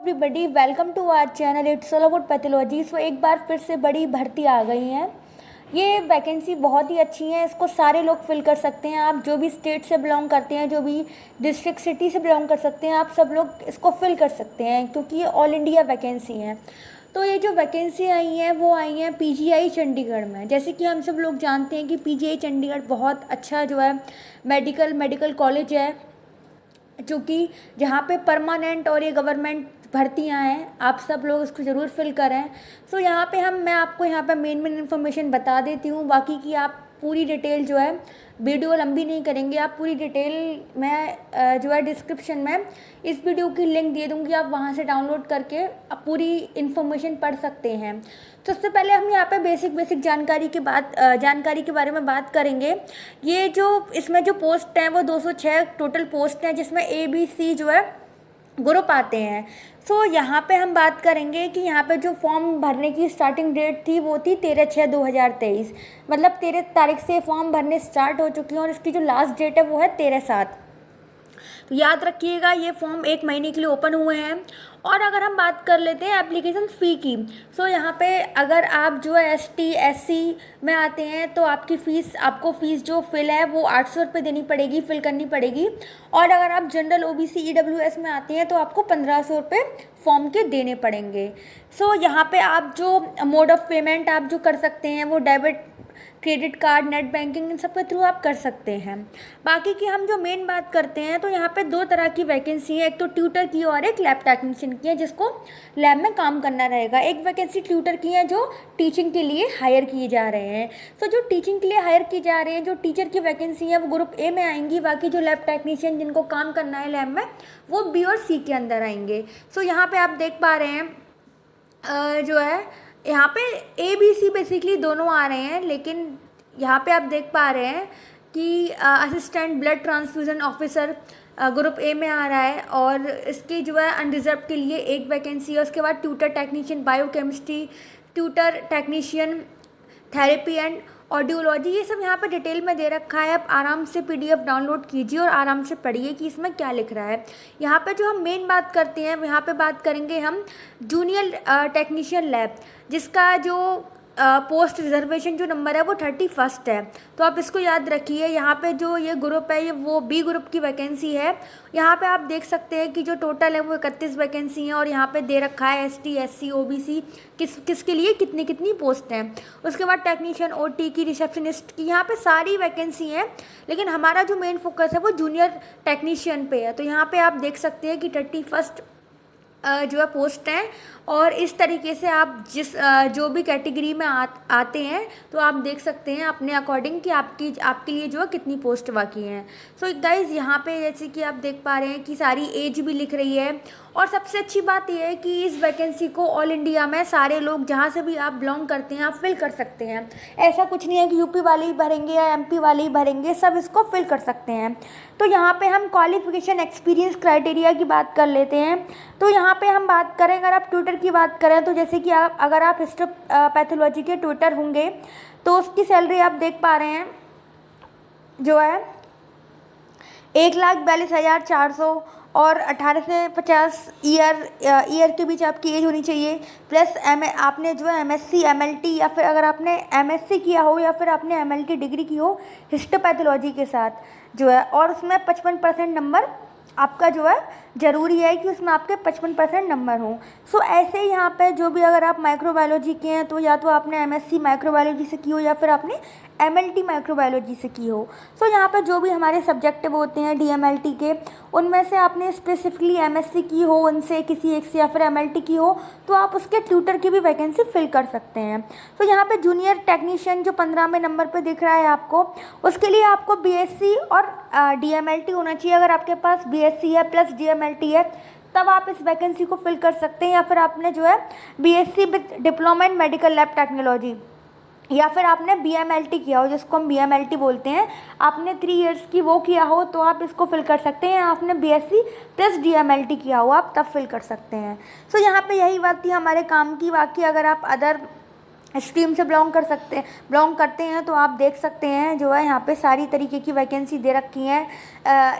Everybody, welcome to our channel it's all about pathology. So एक बार फिर से बड़ी भर्ती आ गई है। ये वैकेंसी बहुत ही अच्छी है, इसको सारे लोग फिल कर सकते हैं। आप जो भी स्टेट से बिलोंग करते हैं, जो भी डिस्ट्रिक्ट सिटी से बिलोंग कर सकते हैं, आप सब लोग इसको फिल कर सकते हैं क्योंकि ये ऑल इंडिया वैकेंसी है। तो ये जो वैकेंसी आई हैं वो आई हैं पीजीआई चंडीगढ़ में। जैसे कि हम सब लोग जानते हैं कि पीजीआई चंडीगढ़ बहुत अच्छा जो है मेडिकल कॉलेज है, जो कि जहाँ पे परमानेंट और ये गवर्नमेंट भर्तियाँ हैं। आप सब लोग इसको ज़रूर फिल करें। सो यहाँ पे मैं आपको यहाँ पे मेन इन्फॉर्मेशन बता देती हूँ, बाकी की आप पूरी डिटेल जो है, वीडियो लंबी नहीं करेंगे, आप पूरी डिटेल मैं जो है डिस्क्रिप्शन में इस वीडियो की लिंक दे दूँगी, आप वहाँ से डाउनलोड करके आप पूरी इन्फॉर्मेशन पढ़ सकते हैं। तो सबसे पहले हम यहाँ पे बेसिक जानकारी के बारे में बात करेंगे। ये जो इसमें जो पोस्ट हैं वो 206 टोटल पोस्ट हैं, जिसमें ABC जो है ग्रुप आते हैं। सो यहाँ पे हम बात करेंगे कि यहाँ पे जो फॉर्म भरने की स्टार्टिंग डेट थी वो थी 13/6/2023। मतलब 13 तारीख से फॉर्म भरने स्टार्ट हो चुकी हैं और इसकी जो लास्ट डेट है वो है 13/7। तो याद रखिएगा, ये फॉर्म 1 महीने के लिए ओपन हुए हैं। और अगर हम बात कर लेते हैं एप्लीकेशन फ़ी की, सो यहाँ पे अगर आप जो है ST SC में आते हैं तो आपको फ़ीस जो फिल है वो 800 रुपये देनी पड़ेगी, फिल करनी पड़ेगी। और अगर आप जनरल OBC EWS में आते हैं तो आपको 1500 रुपये फॉर्म के देने पड़ेंगे। सो यहाँ पे आप जो मोड ऑफ़ पेमेंट आप जो कर सकते हैं वो debit, credit card, net banking, इन सब के थ्रू आप कर सकते हैं। बाकी की हम जो मेन बात करते हैं तो यहाँ पे 2 तरह की वैकेंसी है, एक तो ट्यूटर की और एक लैब टेक्नीशियन की है, जिसको लैब में काम करना रहेगा। एक वैकेंसी ट्यूटर की है जो टीचिंग के लिए हायर किए जा रहे हैं। तो जो टीचिंग के लिए हायर किए जा रहे हैं, जो टीचर की वैकेंसी है वो ग्रुप A में आएंगी। बाकी जो लैब टेक्नीशियन जिनको काम करना है लैब में, वो B और C के अंदर आएंगे। सो यहाँ पर आप देख पा रहे हैं जो है यहाँ पे ABC बेसिकली दोनों आ रहे हैं, लेकिन यहाँ पे आप देख पा रहे हैं कि assistant blood transfusion officer group A में आ रहा है। और इसके जो है अनरिजर्व के लिए एक वैकेंसी है। उसके बाद tutor technician biochemistry, tutor technician therapy and audiology, ये सब यहाँ पे डिटेल में दे रखा है। आप आराम से PDF डाउनलोड कीजिए और आराम से पढ़िए कि इसमें क्या लिख रहा है। यहाँ पे जो हम मेन बात करते हैं, यहाँ पे बात करेंगे हम जूनियर टेक्नीशियन लैब, जिसका जो पोस्ट रिजर्वेशन जो नंबर है वो 31 है। तो आप इसको याद रखिए। यहाँ पे जो ये ग्रुप है, ये वो B ग्रुप की वैकेंसी है। यहाँ पे आप देख सकते हैं कि जो टोटल है वो 31 वैकेंसी हैं और यहाँ पे दे रखा है ST SC OBC किसके लिए कितनी पोस्ट हैं। उसके बाद टेक्नीशियन OT की, रिसेप्शनिस्ट की, यहाँ पे सारी वैकेंसी हैं। लेकिन हमारा जो मेन फोकस है वो जूनियर टेक्नीशियन पे है। तो यहाँ पर आप देख सकते हैं कि 31 जो है पोस्ट हैं। और इस तरीके से आप जो भी कैटेगरी में आते हैं तो आप देख सकते हैं अपने अकॉर्डिंग कि आपके लिए जो है कितनी पोस्ट बाकी हैं। सो गाइज़, यहाँ पे जैसे कि आप देख पा रहे हैं कि सारी एज भी लिख रही है। और सबसे अच्छी बात यह है कि इस वैकेंसी को ऑल इंडिया में सारे लोग, जहाँ से भी आप बिलोंग करते हैं, आप फिल कर सकते हैं। ऐसा कुछ नहीं है कि यूपी वाले ही भरेंगे या MP वाले ही भरेंगे, सब इसको फिल कर सकते हैं। तो यहाँ पे हम क्वालिफिकेशन, एक्सपीरियंस, क्राइटेरिया की बात कर लेते हैं। तो यहाँ पे हम बात करें, अगर आप ट्यूटर की बात करें तो जैसे कि अगर आप हिस्टोपैथोलॉजी के ट्यूटर होंगे तो उसकी सैलरी आप देख पा रहे हैं जो है 1,42,400 और 18 से 50 ईयर के बीच आपकी एज होनी चाहिए। प्लस आपने जो है MSc MLT या फिर अगर आपने MSc किया हो या फिर आपने MLT डिग्री की हो हिस्टोपैथोलॉजी के साथ जो है, और उसमें 55% नंबर आपका जो है ज़रूरी है कि उसमें आपके 55% नंबर हों। सो ऐसे ही यहाँ पे जो भी, अगर आप माइक्रोबायोलॉजी के हैं तो या तो आपने MSc माइक्रोबायोलॉजी से की हो या फिर आपने MLT माइक्रोबायोलॉजी से की हो। सो यहाँ पे जो भी हमारे सब्जेक्टिव होते हैं DMLT के, उनमें से आपने स्पेसिफिकली MSc की हो उनसे किसी एक से, या फिर MLT की हो, तो आप उसके ट्यूटर की भी वैकेंसी फिल कर सकते हैं। तो यहाँ पे जूनियर टेक्नीशियन जो 15वें नंबर पे दिख रहा है आपको, उसके लिए आपको BSc और DMLT होना चाहिए। अगर आपके पास BSc है प्लस DMLT है तब आप इस वैकेंसी को फिल कर सकते हैं। या फिर आपने जो है BSc with diploma in medical lab technology, या फिर आपने BMLT किया हो, जिसको हम BMLT बोलते हैं, आपने 3 इयर्स की वो किया हो तो आप इसको फिल कर सकते हैं। आपने BSc प्लस DMLT किया हो आप तब फिल कर सकते हैं। सो यहाँ पे यही बात थी हमारे काम की। बाकी अगर आप अदर स्ट्रीम से बिलोंग करते हैं तो आप देख सकते हैं जो है यहाँ पे सारी तरीके की वैकेंसी दे रखी हैं।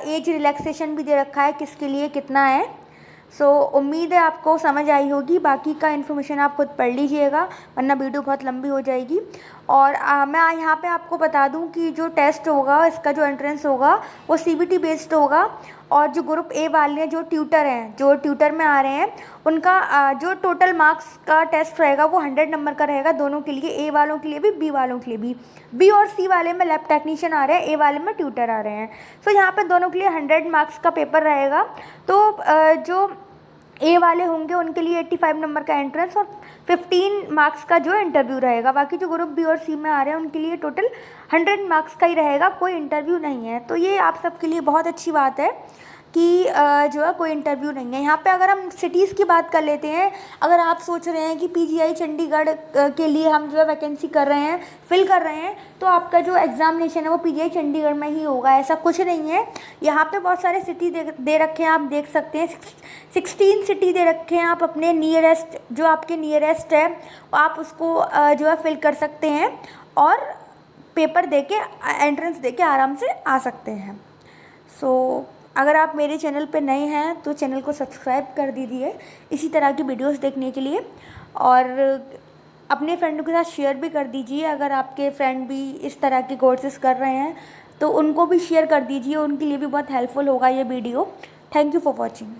एज रिलैक्सेशन भी दे रखा है किसके लिए कितना है। सो उम्मीद है आपको समझ आई होगी। बाकी का इन्फॉर्मेशन आप खुद पढ़ लीजिएगा, वरना वीडियो बहुत लंबी हो जाएगी। और मैं यहाँ पे आपको बता दूँ कि जो टेस्ट होगा, इसका जो एंट्रेंस होगा वो CBT बेस्ड होगा। और जो ग्रुप ए वाले हैं, जो ट्यूटर हैं, जो ट्यूटर में आ रहे हैं, उनका जो टोटल मार्क्स का टेस्ट रहेगा वो 100 नंबर का रहेगा दोनों के लिए, ए वालों के लिए भी, बी वालों के लिए भी। बी और सी वाले में लैब टेक्नीशियन आ रहे हैं, ए वाले में ट्यूटर आ रहे हैं। सो यहाँ पे दोनों के लिए 100 मार्क्स का पेपर रहेगा। तो जो ए वाले होंगे उनके लिए 85 नंबर का एंट्रेंस और 15 मार्क्स का जो इंटरव्यू रहेगा। बाकी जो ग्रुप बी और सी में आ रहे हैं उनके लिए टोटल 100 मार्क्स का ही रहेगा, कोई इंटरव्यू नहीं है। तो ये आप सबके लिए बहुत अच्छी बात है कि जो है कोई इंटरव्यू नहीं है। यहाँ पे अगर हम सिटीज़ की बात कर लेते हैं, अगर आप सोच रहे हैं कि PGI चंडीगढ़ के लिए हम जो है वैकेंसी कर रहे हैं, फिल कर रहे हैं, तो आपका जो एग्ज़ामिनेशन है वो PGI चंडीगढ़ में ही होगा, ऐसा कुछ नहीं है। यहाँ पे बहुत सारे सिटी दे रखे हैं, आप देख सकते हैं। 16 सिटी दे रखे हैं। आप अपने नियरेस्ट, जो आपके नियरेस्ट है, आप उसको जो है फिल कर सकते हैं और पेपर दे के, एंट्रेंस दे के आराम से आ सकते हैं। सो अगर आप मेरे चैनल पे नए हैं तो चैनल को सब्सक्राइब कर दीजिए इसी तरह की वीडियोस देखने के लिए, और अपने फ्रेंडों के साथ शेयर भी कर दीजिए। अगर आपके फ्रेंड भी इस तरह के कोर्सेज़ कर रहे हैं तो उनको भी शेयर कर दीजिए, उनके लिए भी बहुत हेल्पफुल होगा ये video. Thank you for watching.